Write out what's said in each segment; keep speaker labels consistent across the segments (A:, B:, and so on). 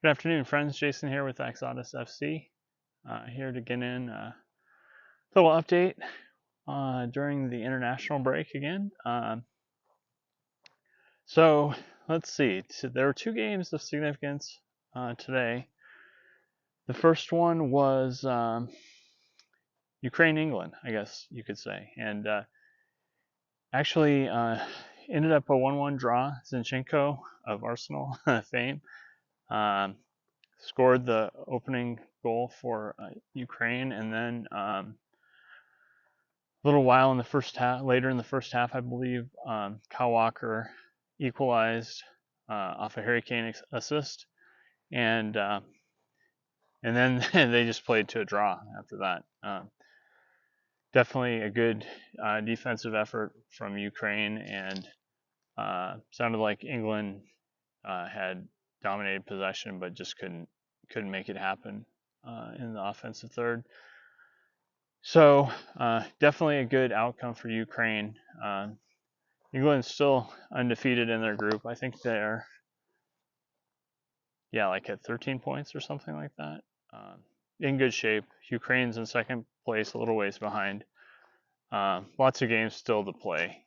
A: Good afternoon, friends. Jason here with AxodysFC. Here to get in a little update during the international break again. So let's see. There were two games of significance today. The first one was Ukraine-England, I guess you could say, and actually ended up a 1-1 draw. Zinchenko of Arsenal fame scored the opening goal for Ukraine, and then a little while in the first half, later in the first half, I believe, Kyle Walker equalized off a Harry Kane assist, and then they just played to a draw after that. Definitely a good defensive effort from Ukraine, and sounded like England had dominated possession, but just couldn't make it happen in the offensive third. So definitely a good outcome for Ukraine. England's still undefeated in their group. I think they're like at 13 points or something like that. In good shape. Ukraine's in second place, a little ways behind. Lots of games still to play.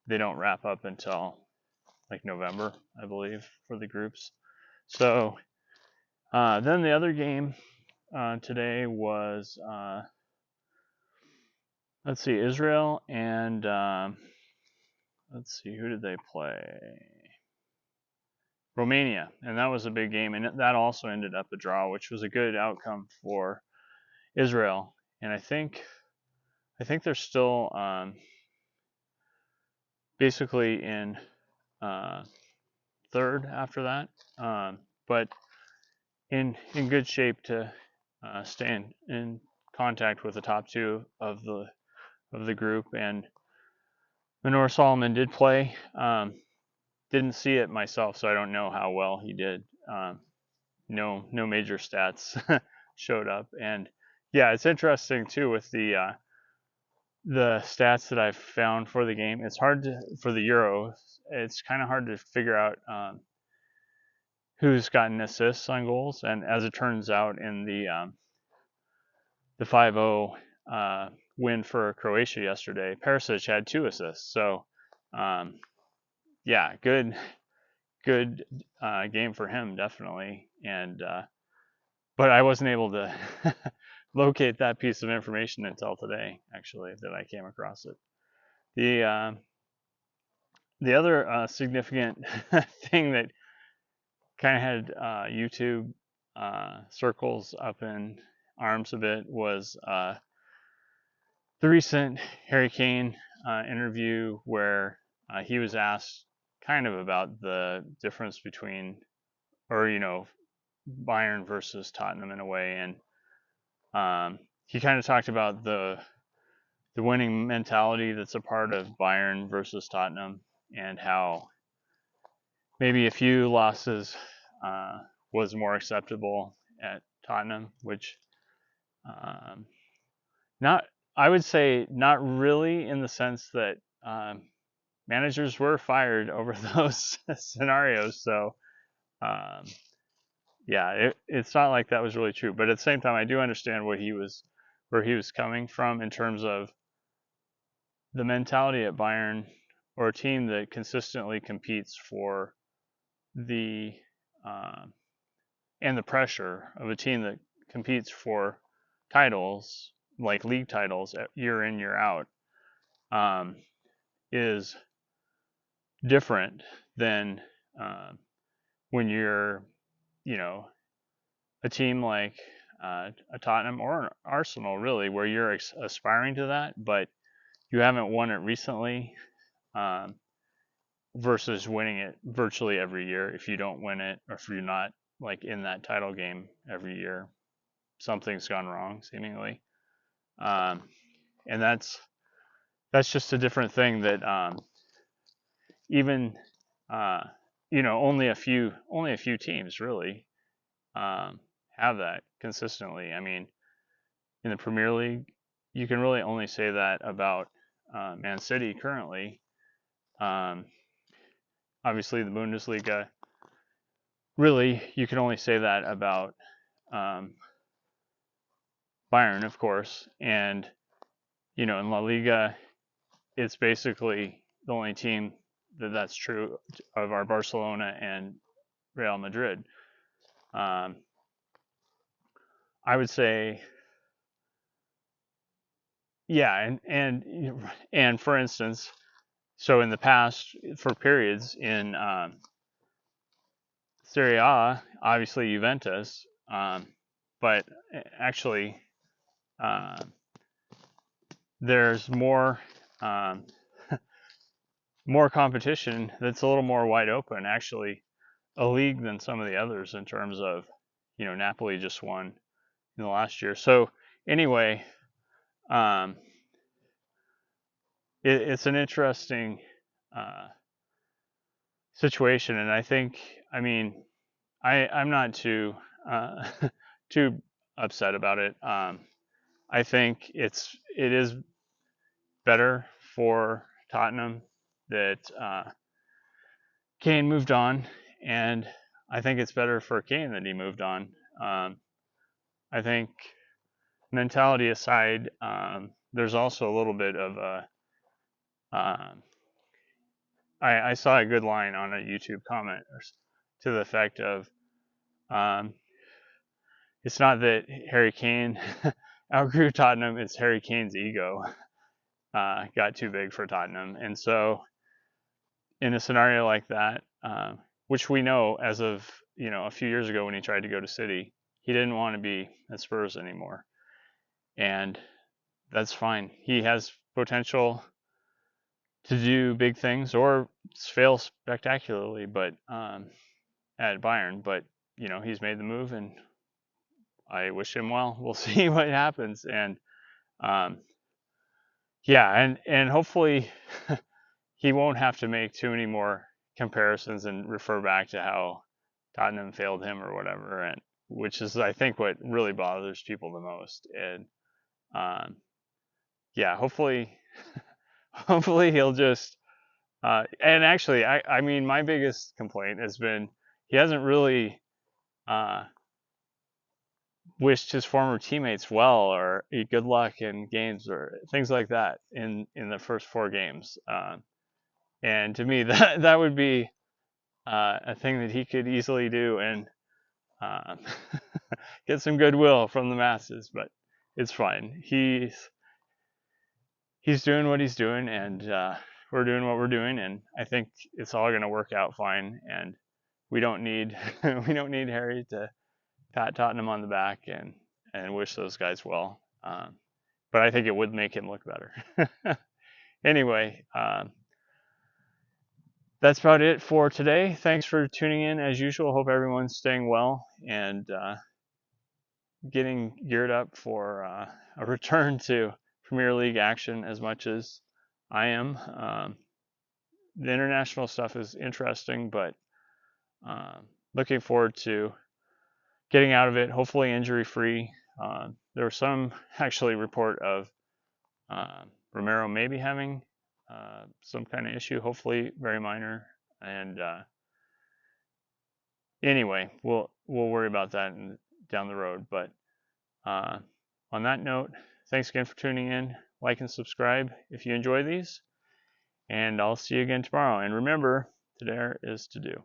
A: They don't wrap up until like November, I believe, for the groups. So then the other game today was let's see, Israel and let's see, who did they play? Romania, and that was a big game, and that also ended up a draw, which was a good outcome for Israel. And I think they're still basically in third after that, but in good shape to stay in contact with the top two of the group. And Manor Solomon did play. Didn't see it myself, so I don't know how well he did. No major stats showed up, and yeah, it's interesting too with the stats that I've found for the game. It's hard for the Euro. It's kind of hard to figure out who's gotten assists on goals, and as it turns out, in the 5-0 win for Croatia yesterday, Perisic had 2 assists. So yeah, good game for him, definitely. And but I wasn't able to locate that piece of information until today, actually, that I came across it. The other significant thing that kind of had YouTube circles up in arms a bit was the recent Harry Kane interview, where he was asked kind of about the difference between, or Bayern versus Tottenham in a way, and he kind of talked about the winning mentality that's a part of Bayern versus Tottenham, and how maybe a few losses was more acceptable at Tottenham, which I would say not really, in the sense that managers were fired over those scenarios. So yeah, it's not like that was really true. But at the same time, I do understand where he was coming from in terms of the mentality at Bayern, or a team that consistently competes for the and the pressure of a team that competes for titles, like league titles, year in, year out, is different than when you're, a team like a Tottenham or an Arsenal, really, where you're aspiring to that, but you haven't won it recently, versus winning it virtually every year. If you don't win it, or if you're not like in that title game every year, something's gone wrong, seemingly. And that's just a different thing that even only a few teams really have that consistently. I mean, in the Premier League, you can really only say that about Man City currently. Obviously, the Bundesliga really, you can only say that about Bayern, of course. And, in La Liga, it's basically the only team that's true of our Barcelona and Real Madrid. I would say, yeah, and for instance, so in the past, for periods in Serie A, obviously Juventus, but actually uh, there's um, more competition that's a little more wide open. Actually, a league than some of the others in terms of, Napoli just won in the last year. So anyway, um, it's an interesting uh, situation, and I think, I'm not too too upset about it. I think it is better for Tottenham that Kane moved on, and I think it's better for Kane that he moved on. I think mentality aside, there's also a little bit of a. I saw a good line on a YouTube comment to the effect of, it's not that Harry Kane outgrew Tottenham, it's Harry Kane's ego got too big for Tottenham. And so, in a scenario like that, which we know as of a few years ago when he tried to go to City, he didn't want to be at Spurs anymore, and that's fine. He has potential to do big things or fail spectacularly, but at Bayern. But he's made the move, and I wish him well. We'll see what happens, and yeah, and hopefully he won't have to make too many more comparisons and refer back to how Tottenham failed him or whatever, and which is, I think, what really bothers people the most. And yeah, hopefully he'll just. And actually, I mean, my biggest complaint has been he hasn't really wished his former teammates well or good luck in games or things like that in the first 4 games. And to me, that would be a thing that he could easily do and get some goodwill from the masses. But it's fine. He's doing what he's doing, and we're doing what we're doing, and I think it's all going to work out fine. And we don't need Harry to pat Tottenham on the back and wish those guys well. But I think it would make him look better. Anyway, that's about it for today. Thanks for tuning in as usual. Hope everyone's staying well and getting geared up for a return to Premier League action as much as I am. The international stuff is interesting, but looking forward to getting out of it, hopefully injury free. There was some actually report of Romero maybe having some kind of issue, hopefully very minor. And anyway, we'll worry about that down the road. But on that note, thanks again for tuning in. Like and subscribe if you enjoy these. And I'll see you again tomorrow. And remember, to dare is to do.